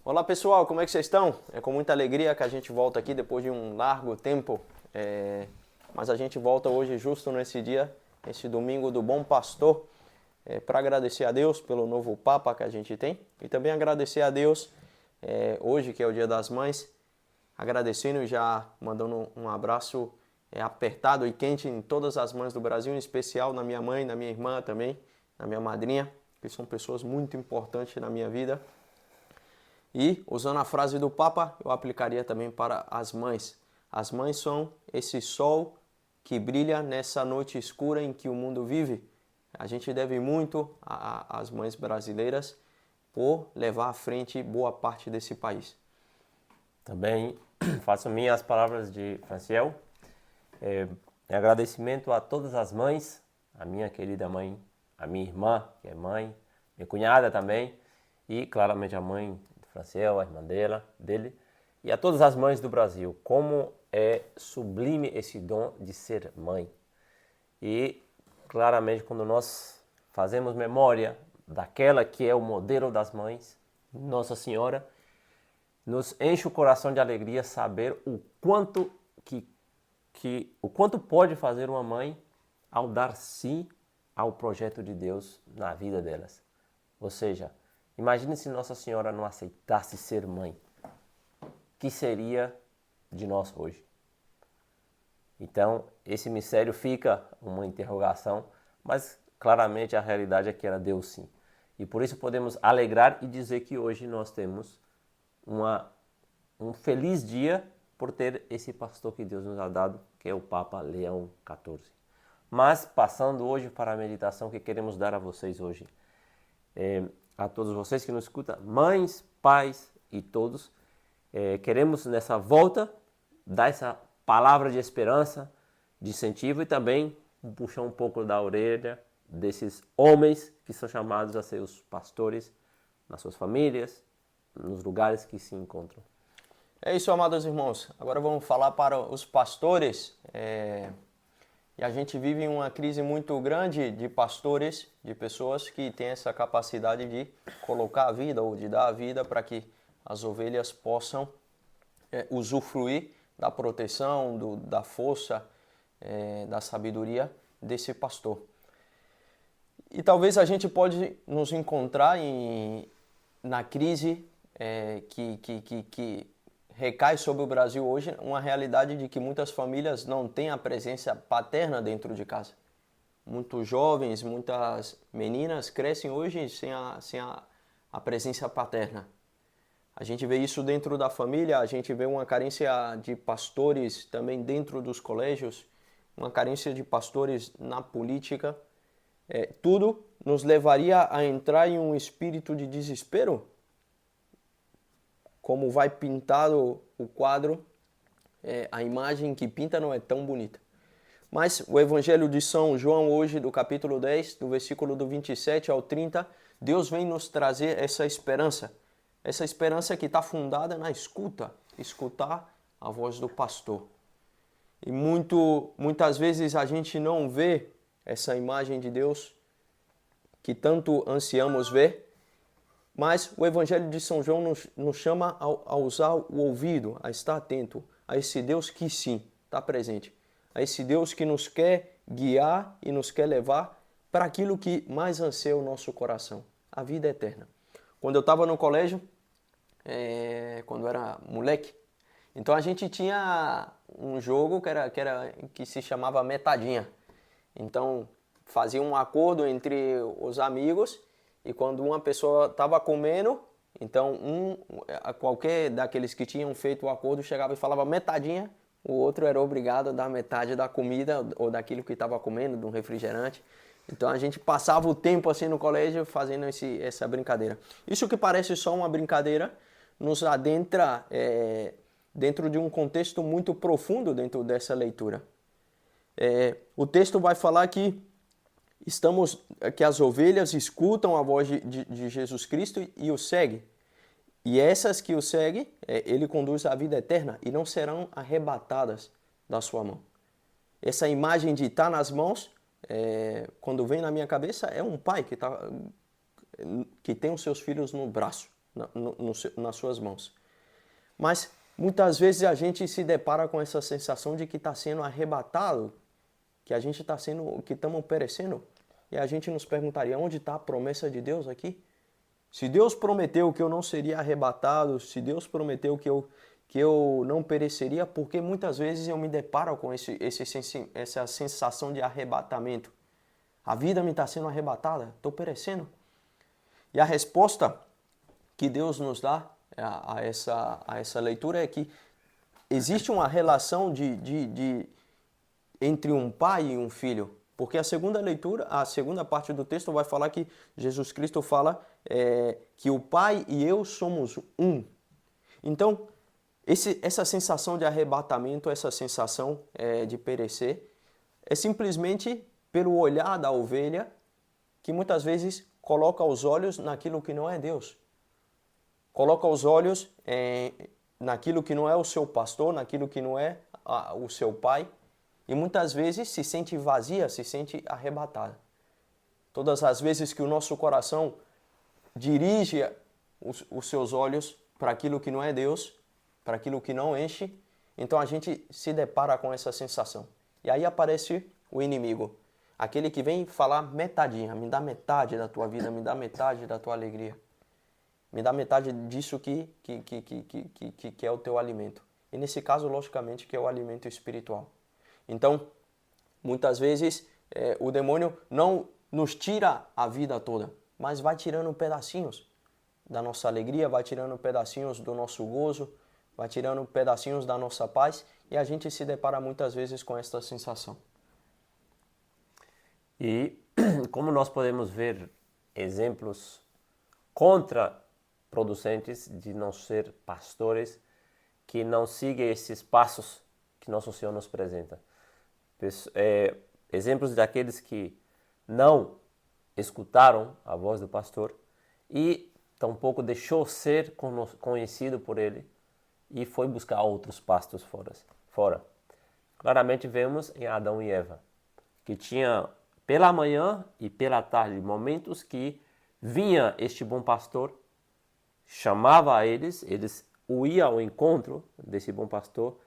Olá pessoal, como é que vocês estão? É com muita alegria que a gente volta aqui depois de um largo tempo, mas a gente volta hoje justo nesse dia, esse domingo do Bom Pastor, para agradecer a Deus pelo novo Papa que a gente tem e também agradecer a Deus hoje que é o Dia das Mães, agradecendo e já mandando um abraço apertado e quente em todas as mães do Brasil, em especial na minha mãe, na minha irmã também, na minha madrinha, que são pessoas muito importantes na minha vida. E, usando a frase do Papa, eu aplicaria também para as mães. As mães são esse sol que brilha nessa noite escura em que o mundo vive. A gente deve muito às mães brasileiras por levar à frente boa parte desse país. Também faço minhas palavras de Franciel. Em agradecimento a todas as mães, a minha querida mãe, a minha irmã, que é mãe, minha cunhada também, e claramente a mãe de Franciel, a irmã dele, e a todas as mães do Brasil. Como é sublime esse dom de ser mãe. E claramente quando nós fazemos memória daquela que é o modelo das mães, Nossa Senhora, nos enche o coração de alegria saber o quanto o quanto pode fazer uma mãe ao dar sim ao projeto de Deus na vida delas. Ou seja, imagine se Nossa Senhora não aceitasse ser mãe. O que seria de nós hoje? Então, esse mistério fica uma interrogação, mas claramente a realidade é que ela deu sim. E por isso podemos alegrar e dizer que hoje nós temos um feliz dia por ter esse pastor que Deus nos ha dado, que é o Papa Leão XIV. Mas, passando hoje para a meditação que queremos dar a vocês hoje, a todos vocês que nos escutam, mães, pais e todos, queremos nessa volta dar essa palavra de esperança, de incentivo e também puxar um pouco da orelha desses homens que são chamados a ser os pastores nas suas famílias, nos lugares que se encontram. É isso, amados irmãos. Agora vamos falar para os pastores. E a gente vive uma crise muito grande de pastores, de pessoas que têm essa capacidade de colocar a vida ou de dar a vida para que as ovelhas possam usufruir da proteção, da força, da sabedoria desse pastor. E talvez a gente pode nos encontrar na crise que recai sobre o Brasil hoje, uma realidade de que muitas famílias não têm a presença paterna dentro de casa. Muitos jovens, muitas meninas crescem hoje sem a presença paterna. A gente vê isso dentro da família, a gente vê uma carência de pastores também dentro dos colégios, uma carência de pastores na política. Tudo nos levaria a entrar em um espírito de desespero, como vai pintado o quadro, a imagem que pinta não é tão bonita. Mas o Evangelho de São João hoje, do capítulo 10, do versículo do 27 ao 30, Deus vem nos trazer essa esperança que está fundada na escutar a voz do pastor. E muitas vezes a gente não vê essa imagem de Deus que tanto ansiamos ver, mas o Evangelho de São João nos chama a usar o ouvido, a estar atento a esse Deus que sim, está presente. A esse Deus que nos quer guiar e nos quer levar para aquilo que mais anseia o nosso coração, a vida eterna. Quando eu estava no colégio, quando eu era moleque, então a gente tinha um jogo que se chamava metadinha. Então fazia um acordo entre os amigos e quando uma pessoa estava comendo, então qualquer daqueles que tinham feito o acordo chegava e falava metadinha, o outro era obrigado a dar metade da comida ou daquilo que estava comendo, de um refrigerante. Então a gente passava o tempo assim no colégio fazendo essa brincadeira. Isso que parece só uma brincadeira nos adentra dentro de um contexto muito profundo dentro dessa leitura. O texto vai falar que as ovelhas escutam a voz de Jesus Cristo e o seguem. E essas que o seguem, ele conduz à vida eterna e não serão arrebatadas da sua mão. Essa imagem de estar nas mãos, quando vem na minha cabeça, é um pai que tem os seus filhos no braço. nas suas mãos. Mas muitas vezes a gente se depara com essa sensação de que está sendo arrebatado, que a gente que estamos perecendo, e a gente nos perguntaria, onde está a promessa de Deus aqui? Se Deus prometeu que eu não seria arrebatado, se Deus prometeu que eu não pereceria, porque muitas vezes eu me deparo com essa sensação de arrebatamento. A vida me está sendo arrebatada, estou perecendo. E a resposta que Deus nos dá a essa leitura é que existe uma relação entre um pai e um filho. Porque a segunda leitura, a segunda parte do texto vai falar que Jesus Cristo fala que o Pai e eu somos um. Então, essa sensação de arrebatamento, essa sensação de perecer, é simplesmente pelo olhar da ovelha que muitas vezes coloca os olhos naquilo que não é Deus. Coloca os olhos naquilo que não é o seu pastor, naquilo que não é o seu pai. E muitas vezes se sente vazia, se sente arrebatada. Todas as vezes que o nosso coração dirige os seus olhos para aquilo que não é Deus, para aquilo que não enche, então a gente se depara com essa sensação. E aí aparece o inimigo, aquele que vem falar metadinha, me dá metade da tua vida, me dá metade da tua alegria, me dá metade disso que é o teu alimento. E nesse caso, logicamente, que é o alimento espiritual. Então, muitas vezes, o demônio não nos tira a vida toda, mas vai tirando pedacinhos da nossa alegria, vai tirando pedacinhos do nosso gozo, vai tirando pedacinhos da nossa paz, e a gente se depara muitas vezes com esta sensação. E como nós podemos ver exemplos contraproducentes de não ser pastores que não seguem esses passos que nosso Senhor nos apresenta. Exemplos daqueles que não escutaram a voz do pastor e tampouco deixou ser conhecido por ele e foi buscar outros pastos fora. Claramente vemos em Adão e Eva que tinha pela manhã e pela tarde momentos que vinha este bom pastor, chamava a eles iam ao encontro desse bom pastor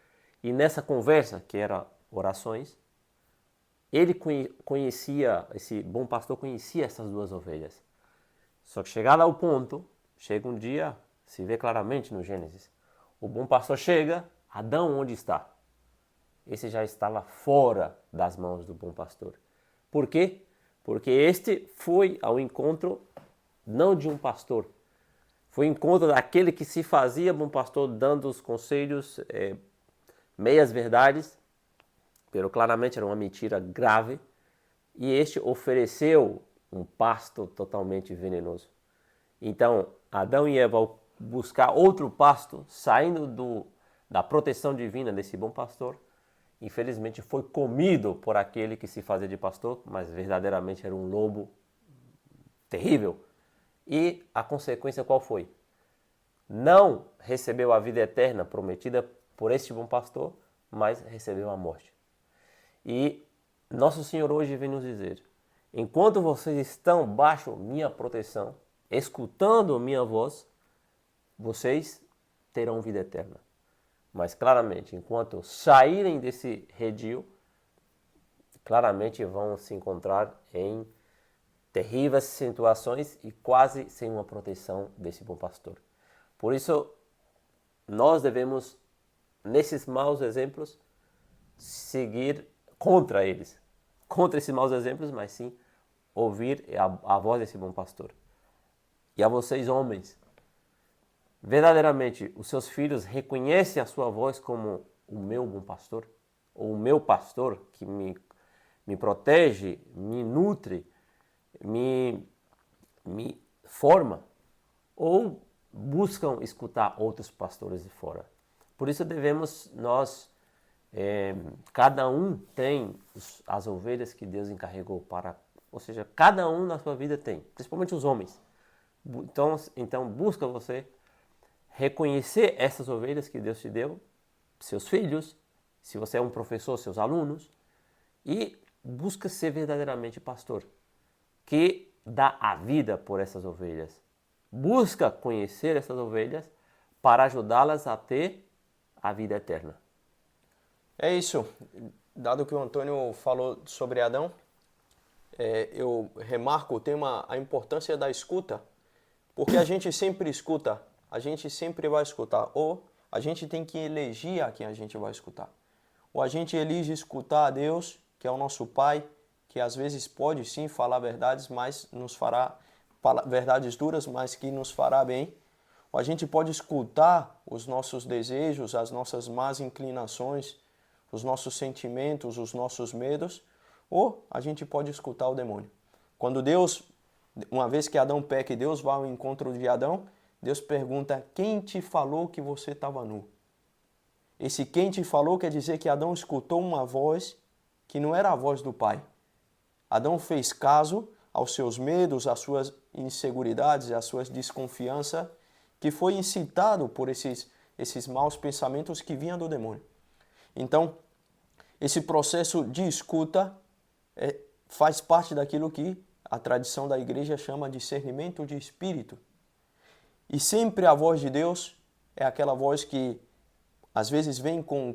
e nessa conversa, que era orações, ele conhecia, esse bom pastor conhecia essas duas ovelhas. Só que chegado ao ponto, chega um dia, se vê claramente no Gênesis, o bom pastor chega, Adão onde está? Esse já estava fora das mãos do bom pastor. Por quê? Porque este foi ao encontro não de um pastor, foi ao encontro daquele que se fazia bom pastor, dando os conselhos, meias verdades, pero claramente era uma mentira grave, e este ofereceu um pasto totalmente venenoso. Então, Adão e Eva, ao buscar outro pasto, saindo da proteção divina desse bom pastor, infelizmente foi comido por aquele que se fazia de pastor, mas verdadeiramente era um lobo terrível. E a consequência qual foi? Não recebeu a vida eterna prometida por este bom pastor, mas recebeu a morte. E nosso Senhor hoje vem nos dizer, enquanto vocês estão baixo minha proteção, escutando minha voz, vocês terão vida eterna. Mas claramente, enquanto saírem desse redil, claramente vão se encontrar em terríveis situações e quase sem uma proteção desse bom pastor. Por isso, nós devemos, nesses maus exemplos, seguir contra eles. Contra esses maus exemplos, mas sim ouvir a voz desse bom pastor. E a vocês, homens, verdadeiramente, os seus filhos reconhecem a sua voz como o meu bom pastor? Ou o meu pastor que me protege, me nutre, me forma? Ou buscam escutar outros pastores de fora? Por isso devemos nós, cada um tem as ovelhas que Deus encarregou para, ou seja, cada um na sua vida tem, principalmente os homens. Então busca você reconhecer essas ovelhas que Deus te deu, seus filhos, se você é um professor, seus alunos, e busca ser verdadeiramente pastor, que dá a vida por essas ovelhas. busca conhecer essas ovelhas para ajudá-las a ter a vida eterna. É isso. Dado que o Antônio falou sobre Adão, eu remarco o tema, a importância da escuta, porque a gente sempre escuta, a gente sempre vai escutar, ou a gente tem que eleger a quem a gente vai escutar. Ou a gente elige escutar a Deus, que é o nosso Pai, que às vezes pode sim falar verdades, mas nos fará verdades duras, mas que nos fará bem. Ou a gente pode escutar os nossos desejos, as nossas más inclinações, os nossos sentimentos, os nossos medos, ou a gente pode escutar o demônio. Quando Deus, uma vez que Adão peca e Deus vai ao encontro de Adão, Deus pergunta: quem te falou que você estava nu? Esse quem te falou quer dizer que Adão escutou uma voz que não era a voz do Pai. Adão fez caso aos seus medos, às suas inseguridades, às suas desconfianças, que foi incitado por esses maus pensamentos que vinham do demônio. Então, esse processo de escuta faz parte daquilo que a tradição da igreja chama de discernimento de espírito. E sempre a voz de Deus é aquela voz que às vezes vem com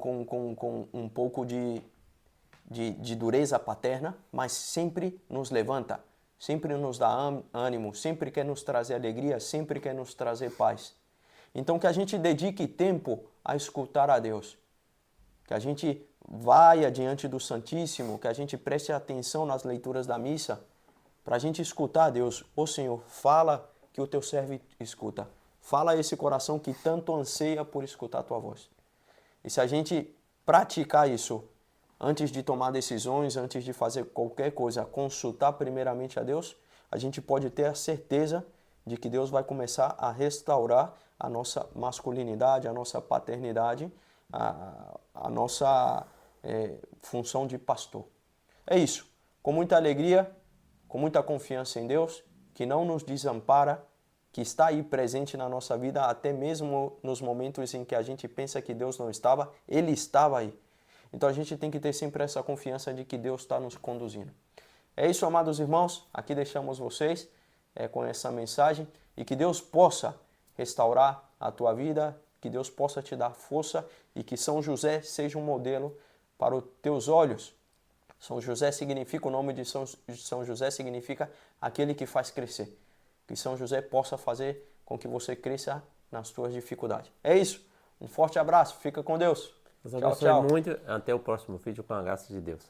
um pouco de dureza paterna, mas sempre nos levanta, sempre nos dá ânimo, sempre quer nos trazer alegria, sempre quer nos trazer paz. Então que a gente dedique tempo a escutar a Deus, que a gente vai adiante do Santíssimo, que a gente preste atenção nas leituras da missa, para a gente escutar a Deus. Ô Senhor, fala que o teu servo escuta. Fala a esse coração que tanto anseia por escutar a tua voz. E se a gente praticar isso, antes de tomar decisões, antes de fazer qualquer coisa, consultar primeiramente a Deus, a gente pode ter a certeza de que Deus vai começar a restaurar a nossa masculinidade, a nossa paternidade, a nossa função de pastor. É isso. Com muita alegria, com muita confiança em Deus, que não nos desampara, que está aí presente na nossa vida, até mesmo nos momentos em que a gente pensa que Deus não estava, Ele estava aí. Então a gente tem que ter sempre essa confiança de que Deus está nos conduzindo. É isso, amados irmãos. Aqui deixamos vocês com essa mensagem e que Deus possa restaurar a tua vida, que Deus possa te dar força e que São José seja um modelo para os teus olhos. São José significa, o nome de São José significa aquele que faz crescer. Que São José possa fazer com que você cresça nas tuas dificuldades. É isso. Um forte abraço. Fica com Deus. Deus abençoe muito. Até o próximo vídeo com a graça de Deus.